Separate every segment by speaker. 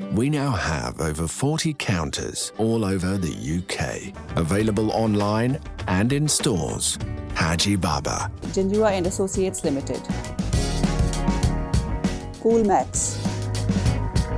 Speaker 1: We now have over 40 counters all over the UK, available online and in stores. Haji Baba.
Speaker 2: Jinjua and Associates Limited. Cool Max.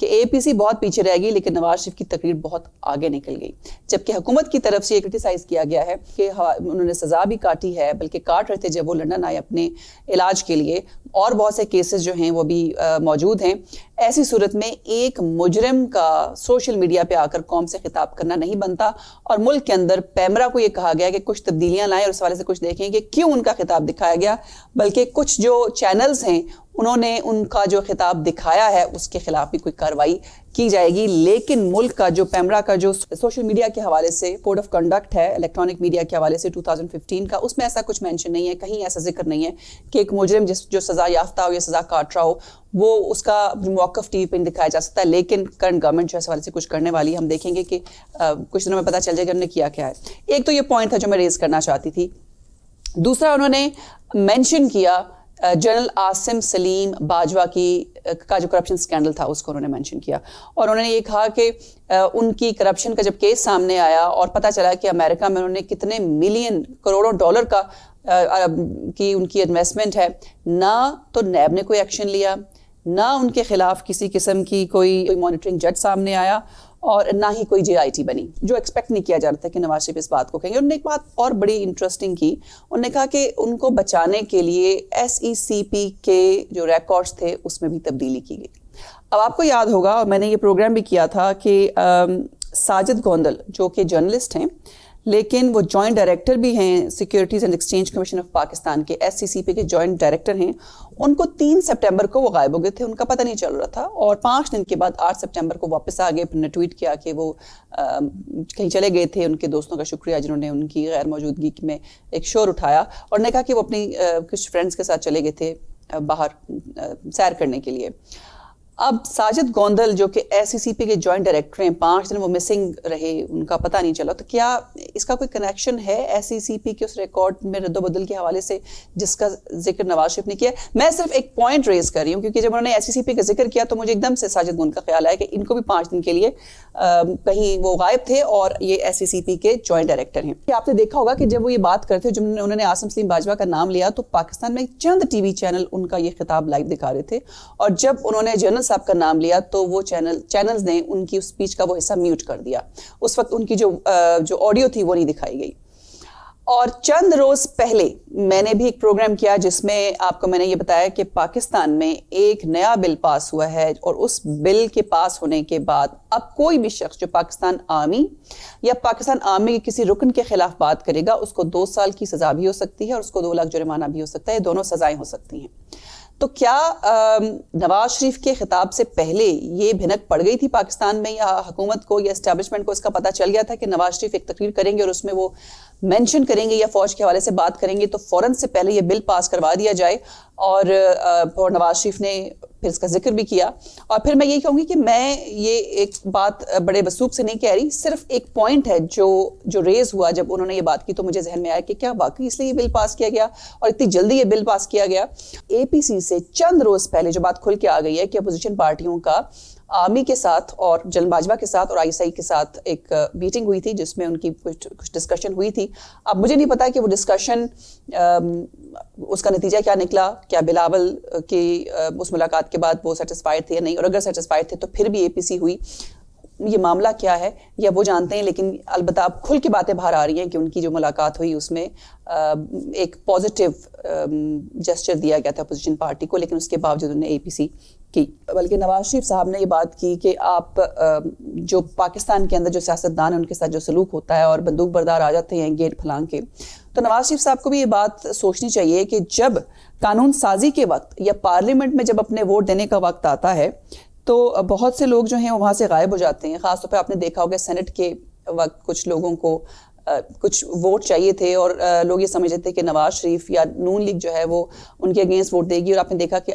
Speaker 2: کہ APC بہت پیچھے رہ گئی لیکن نواز شریف کی تقریر بہت آگے نکل گئی، جبکہ حکومت کی طرف سے یہ کرٹیسائز کیا گیا ہے کہ انہوں نے سزا بھی کاٹی ہے، بلکہ کاٹ رہے تھے جب وہ لندن آئے اپنے علاج کے لیے، اور بہت سے کیسز جو ہیں وہ بھی موجود ہیں۔ ایسی صورت میں ایک مجرم کا سوشل میڈیا پہ آ کر قوم سے خطاب کرنا نہیں بنتا، اور ملک کے اندر پیمرا کو یہ کہا گیا کہ کچھ تبدیلیاں لائیں اور اس حوالے سے کچھ دیکھیں کہ کیوں ان کا خطاب دکھایا گیا، بلکہ کچھ جو چینلز ہیں انہوں نے ان کا جو خطاب دکھایا ہے اس کے خلاف بھی کوئی کارروائی کی جائے گی، لیکن ملک کا جو پیمرا کا جو سوشل میڈیا کے حوالے سے کوڈ آف کنڈکٹ ہے الیکٹرانک میڈیا کے حوالے سے 2015 کا، اس میں ایسا کچھ مینشن نہیں ہے، کہیں ایسا ذکر نہیں ہے کہ ایک مجرم جو سزا یافتہ ہو یا سزا کاٹ رہا ہو وہ اس کا موقف ٹی وی پہ دکھایا جا سکتا ہے، لیکن کرنٹ گورنمنٹ جو اس حوالے سے کچھ کرنے والی ہے، ہم دیکھیں گے کہ کچھ دنوں میں پتہ چل جائے گا انہوں نے کیا کیا ہے۔ ایک تو یہ پوائنٹ تھا جو میں ریز کرنا چاہتی تھی۔ دوسرا انہوں نے مینشن کیا جنرل عاصم سلیم باجوہ کا جو کرپشن سکینڈل تھا اس کو انہوں نے مینشن کیا، اور انہوں نے یہ کہا کہ ان کی کرپشن کا جب کیس سامنے آیا اور پتہ چلا کہ امریکہ میں انہوں نے کتنے ملین کروڑوں ڈالر کا کی ان کی انویسٹمنٹ ہے، نہ تو نیب نے کوئی ایکشن لیا، نہ ان کے خلاف کسی قسم کی کوئی مانیٹرنگ جج سامنے آیا، اور نہ ہی کوئی JIT بنی، جو ایکسپیکٹ نہیں کیا جا رہا تھا کہ نواز شریف اس بات کو کہیں گے۔ انہوں نے ایک بات اور بڑی انٹرسٹنگ کی، انہوں نے کہا کہ ان کو بچانے کے لیے SECP کے جو ریکارڈز تھے اس میں بھی تبدیلی کی گئی۔ اب آپ کو یاد ہوگا، اور میں نے یہ پروگرام بھی کیا تھا، کہ ساجد گوندل جو کہ جرنلسٹ ہیں لیکن وہ جوائنٹ ڈائریکٹر بھی ہیں securities and exchange commission of Pakistan کے، SCCP کے جوائنٹ ڈائریکٹر ہیں، ان کو 3 سپٹمبر کو وہ غائب ہو گئے تھے، ان کا پتہ نہیں چل رہا تھا، اور 5 دن کے بعد 8 سپٹمبر کو واپس آ گئے۔ پھر نے ٹویٹ کیا کہ وہ کہیں چلے گئے تھے، ان کے دوستوں کا شکریہ جنہوں نے ان کی غیر موجودگی میں ایک شور اٹھایا، اور نے کہا کہ وہ اپنی کچھ فرینڈس کے ساتھ چلے گئے تھے باہر سیر کرنے کے لیے۔ اب ساجد گوندل جو کہ SCCP کے جوائنٹ ڈائریکٹر ہیں، 5 دن وہ مسنگ رہے، ان کا پتہ نہیں چلا، تو کیا اس کا کوئی کنیکشن ہے SCCP کے اس ریکارڈ میں رد و بدل کے حوالے سے جس کا ذکر نواز شریف نے کیا؟ میں صرف ایک پوائنٹ ریز کر رہی ہوں، کیونکہ جب انہوں نے SCCP کا ذکر کیا تو مجھے ایک دم سے ساجد گوندل کا خیال آیا کہ ان کو بھی 5 دن کے لیے کہیں وہ غائب تھے، اور یہ SCCP کے جوائنٹ ڈائریکٹر ہیں۔ آپ نے دیکھا ہوگا کہ جب وہ یہ بات کرتے جب انہوں نے عاصم سلیم باجوہ کا نام لیا تو پاکستان میں چند TV چینل ان کا یہ خطاب لائیو دکھا رہے تھے، اور جب انہوں نے جنرل صاحب کا نام لیا تو وہ چینلز نے ان کی اسپیچ کا وہ حصہ میوٹ کر دیا، اس وقت ان کی جو آڈیو تھی وہ نہیں دکھائی گئی۔ اور چند روز پہلے میں نے بھی ایک پروگرام کیا جس میں آپ کو میں نے یہ بتایا کہ پاکستان میں ایک نیا بل پاس ہوا ہے، اور اس بل کے پاس ہونے کے بعد اب کوئی بھی شخص جو پاکستان آرمی یا پاکستان آرمی کے کسی رکن کے خلاف بات کرے گا اس کو 2 سال کی سزا بھی ہو سکتی ہے، اور اس کو 2 لاکھ جرمانہ بھی ہو سکتا ہے، دونوں سزائیں ہو سکتی ہیں۔ تو کیا نواز شریف کے خطاب سے پہلے یہ بھنک پڑ گئی تھی پاکستان میں، یا حکومت کو یا اسٹیبلشمنٹ کو اس کا پتہ چل گیا تھا کہ نواز شریف ایک تقریر کریں گے اور اس میں وہ مینشن کریں گے یا فوج کے حوالے سے بات کریں گے تو فوراً سے پہلے یہ بل پاس کروا دیا جائے؟ اور نواز شریف نے پھر اس کا ذکر بھی کیا۔ اور پھر میں یہی کہوں گی کہ میں یہ ایک بات بڑے وثوق سے نہیں کہہ رہی، صرف ایک پوائنٹ ہے جو ریز ہوا جب انہوں نے یہ بات کی تو مجھے ذہن میں آیا کہ کیا واقعی اس لیے یہ بل پاس کیا گیا اور اتنی جلدی یہ بل پاس کیا گیا؟ APC سے چند روز پہلے جو بات کھل کے آ گئی ہے کہ اپوزیشن پارٹیوں کا آرمی کے ساتھ اور جنرل باجوہ کے ساتھ اور ISI کے ساتھ ایک میٹنگ ہوئی تھی جس میں ان کی کچھ ڈسکشن ہوئی تھی۔ اب مجھے نہیں پتا کہ وہ ڈسکشن اس کا نتیجہ کیا نکلا، کیا بلاول کی اس ملاقات کے بعد وہ سیٹسفائیڈ تھے یا نہیں، اور اگر سیٹسفائیڈ تھے تو پھر بھی APC ہوئی، یہ معاملہ کیا ہے یا وہ جانتے ہیں، لیکن البتہ اب کھل کے باتیں باہر آ رہی ہیں کہ ان کی جو ملاقات ہوئی اس میں ایک پازیٹیو جسچر دیا گیا تھا اپوزیشن پارٹی کو، لیکن اس کے باوجود انہوں نے APC کی۔ بلکہ نواز شریف صاحب نے یہ بات کی کہ آپ جو پاکستان کے اندر جو سیاستدان ہیں ان کے ساتھ جو سلوک ہوتا ہے اور بندوق بردار آ جاتے ہیں گیٹ پھلانگ کے، تو نواز شریف صاحب کو بھی یہ بات سوچنی چاہیے کہ جب قانون سازی کے وقت یا پارلیمنٹ میں جب اپنے ووٹ دینے کا وقت آتا ہے تو بہت سے لوگ جو ہیں وہاں سے غائب ہو جاتے ہیں۔ خاص طور پہ آپ نے دیکھا ہوگا سینٹ کے وقت کچھ لوگوں کو کچھ ووٹ چاہیے تھے اور لوگ یہ سمجھتے تھے کہ نواز شریف یا نون لیگ جو ہے وہ ان کے اگینسٹ ووٹ دے گی، اور آپ نے دیکھا کہ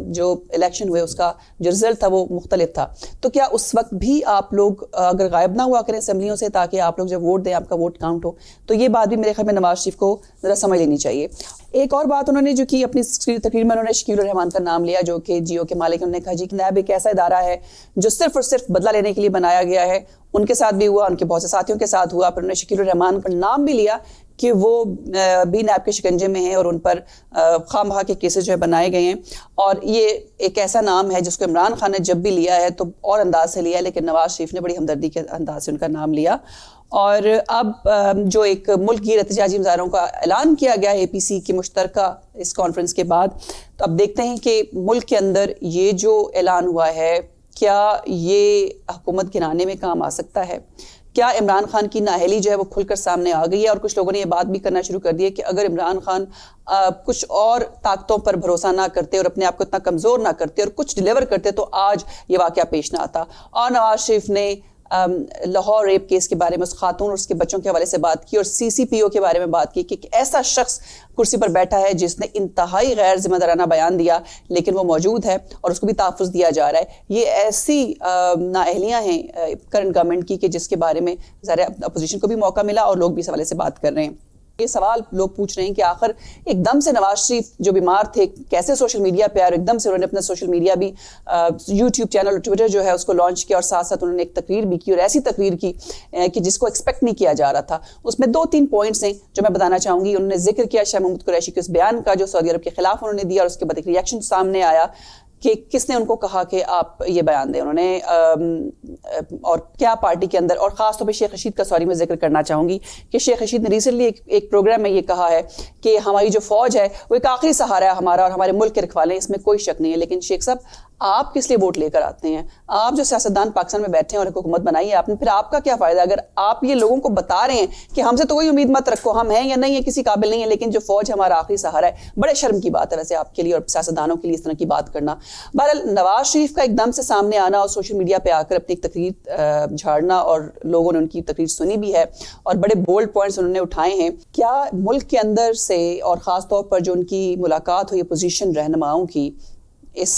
Speaker 2: جو الیکشن ہوئے اس کا جو رزلٹ تھا وہ مختلف تھا۔ تو کیا اس وقت بھی آپ لوگ اگر غائب نہ ہوا کریں اسمبلیوں سے تاکہ آپ لوگ جب ووٹ دیں آپ کا ووٹ کاؤنٹ ہو؟ تو یہ بات بھی میرے خیال میں نواز شریف کو ذرا سمجھ لینی چاہیے۔ ایک اور بات انہوں نے جو کی اپنی تقریر میں انہوں نے شکیل الرحمان کا نام لیا جو کہ جیو کے مالک، انہوں نے کہا جی کہ نیب ایک ایسا ادارہ ہے جو صرف اور صرف بدلہ لینے کے لیے بنایا گیا ہے۔ ان کے ساتھ بھی ہوا، ان کے بہت سے ساتھیوں کے ساتھ ہوا، پھر انہوں نے شکیل الرحمان کا نام بھی لیا کہ وہ بھی نیب کے شکنجے میں ہیں اور ان پر خواہ مخواہ کے کیسز جو ہے بنائے گئے ہیں. اور یہ ایک ایسا نام ہے جس کو عمران خان نے جب بھی لیا ہے تو اور انداز سے لیا ہے, لیکن نواز شریف نے بڑی ہمدردی کے انداز سے ان کا نام لیا. اور اب جو ایک ملک گیر احتجاجی مظاہروں کا اعلان کیا گیا ہے APC کی مشترکہ اس کانفرنس کے بعد, تو اب دیکھتے ہیں کہ ملک کے اندر یہ جو اعلان ہوا ہے کیا یہ حکومت گرانے میں کام آ سکتا ہے. کیا عمران خان کی نااہلی جو ہے وہ کھل کر سامنے آ گئی ہے, اور کچھ لوگوں نے یہ بات بھی کرنا شروع کر دی ہے کہ اگر عمران خان کچھ اور طاقتوں پر بھروسہ نہ کرتے اور اپنے آپ کو اتنا کمزور نہ کرتے اور کچھ ڈیلیور کرتے تو آج یہ واقعہ پیش نہ آتا. اور نواز شریف نے لاہور ریپ کیس کے بارے میں اس خاتون اور اس کے بچوں کے حوالے سے بات کی, اور CCPO کے بارے میں بات کی کہ ایک ایسا شخص کرسی پر بیٹھا ہے جس نے انتہائی غیر ذمہ دارانہ بیان دیا لیکن وہ موجود ہے اور اس کو بھی تحفظ دیا جا رہا ہے. یہ ایسی نااہلیاں ہیں کرنٹ گورنمنٹ کی کہ جس کے بارے میں ظاہر اپوزیشن کو بھی موقع ملا اور لوگ بھی اس حوالے سے بات کر رہے ہیں. یہ سوال لوگ پوچھ رہے ہیں کہ آخر ایک دم سے نواز شریف جو بیمار تھے کیسے سوشل میڈیا پہ آئے, اور ایک دم سے انہوں نے اپنا سوشل میڈیا بھی YouTube چینل اور ٹویٹر جو ہے اس کو لانچ کیا, اور ساتھ ساتھ انہوں نے ایک تقریر بھی کی, اور ایسی تقریر کی کہ جس کو ایکسپیکٹ نہیں کیا جا رہا تھا. اس میں 2-3 پوائنٹس ہیں جو میں بتانا چاہوں گی. انہوں نے ذکر کیا شاہ محمود قریشی کے اس بیان کا جو سعودی عرب کے خلاف انہوں نے دیا, اور اس کے بعد ایک ریئیکشن سامنے آیا کہ کس نے ان کو کہا کہ آپ یہ بیان دیں انہوں نے, اور کیا پارٹی کے اندر, اور خاص طور پہ شیخ رشید کا سوری میں ذکر کرنا چاہوں گی کہ شیخ رشید نے ریسنٹلی ایک پروگرام میں یہ کہا ہے کہ ہماری جو فوج ہے وہ ایک آخری سہارا ہے ہمارا اور ہمارے ملک کے رکھوالے ہیں, اس میں کوئی شک نہیں ہے. لیکن شیخ صاحب آپ کس لیے ووٹ لے کر آتے ہیں؟ آپ جو سیاستدان پاکستان میں بیٹھے ہیں اور حکومت بنائی ہے آپ نے, پھر آپ کا کیا فائدہ اگر آپ یہ لوگوں کو بتا رہے ہیں کہ ہم سے تو کوئی امید مت رکھو, ہم ہیں یا نہیں ہے کسی قابل نہیں ہے, لیکن جو فوج ہمارا آخری سہارا ہے. بڑے شرم کی بات ہے ویسے آپ کے لیے اور سیاستدانوں کے لیے اس طرح کی بات کرنا. بہرحال نواز شریف کا ایک دم سے سامنے آنا اور سوشل میڈیا پہ آ کر اپنی ایک تقریر جھاڑنا, اور لوگوں نے ان کی تقریر سنی بھی ہے اور بڑے بولڈ پوائنٹس انہوں نے اٹھائے ہیں. کیا ملک کے اندر سے اور خاص طور پر جو ان کی ملاقات ہوئی اپوزیشن رہنماؤں کی اس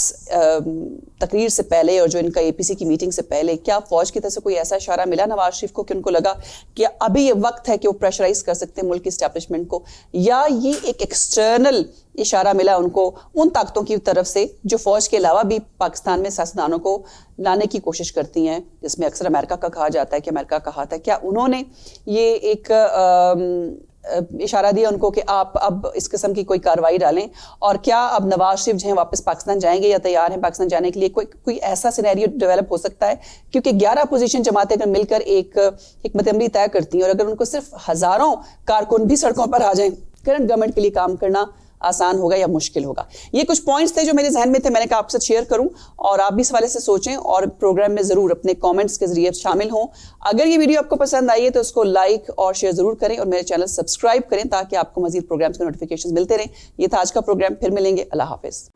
Speaker 2: تقریر سے پہلے اور جو ان کا APC کی میٹنگ سے پہلے, کیا فوج کی طرف سے کوئی ایسا اشارہ ملا نواز شریف کو کہ ان کو لگا کہ ابھی یہ وقت ہے کہ وہ پریشرائز کر سکتے ہیں ملک کی اسٹیبلشمنٹ کو, یا یہ ایک ایکسٹرنل اشارہ ملا ان کو ان طاقتوں کی طرف سے جو فوج کے علاوہ بھی پاکستان میں سیاستدانوں کو لانے کی کوشش کرتی ہیں, جس میں اکثر امریکہ کا کہا جاتا ہے کہ امریکہ کا ہاتھ ہے. کیا انہوں نے یہ ایک اشارہ دیا ان کو کہ آپ اب اس قسم کی کوئی کارروائی ڈالیں, اور کیا اب نواز شریف جو ہیں واپس پاکستان جائیں گے یا تیار ہیں پاکستان جانے کے لیے؟ کوئی ایسا سینیریو ڈیولپ ہو سکتا ہے کیونکہ 11 اپوزیشن جماعتیں اگر مل کر ایک حکمت عملی طے کرتی ہیں, اور اگر ان کو صرف ہزاروں کارکن بھی سڑکوں پر آ جائیں, کرنٹ گورنمنٹ کے لیے کام کرنا آسان ہوگا یا مشکل ہوگا؟ یہ کچھ پوائنٹس تھے جو میرے ذہن میں تھے, میں نے کہا آپ کے ساتھ شیئر کروں اور آپ بھی اس حوالے سے سوچیں اور پروگرام میں ضرور اپنے کامنٹس کے ذریعے شامل ہوں. اگر یہ ویڈیو آپ کو پسند آئی ہے تو اس کو لائک اور شیئر ضرور کریں اور میرے چینل سبسکرائب کریں تاکہ آپ کو مزید پروگرامز کے نوٹیفیکیشن ملتے رہیں. یہ تھا آج کا پروگرام, پھر ملیں گے. اللہ حافظ.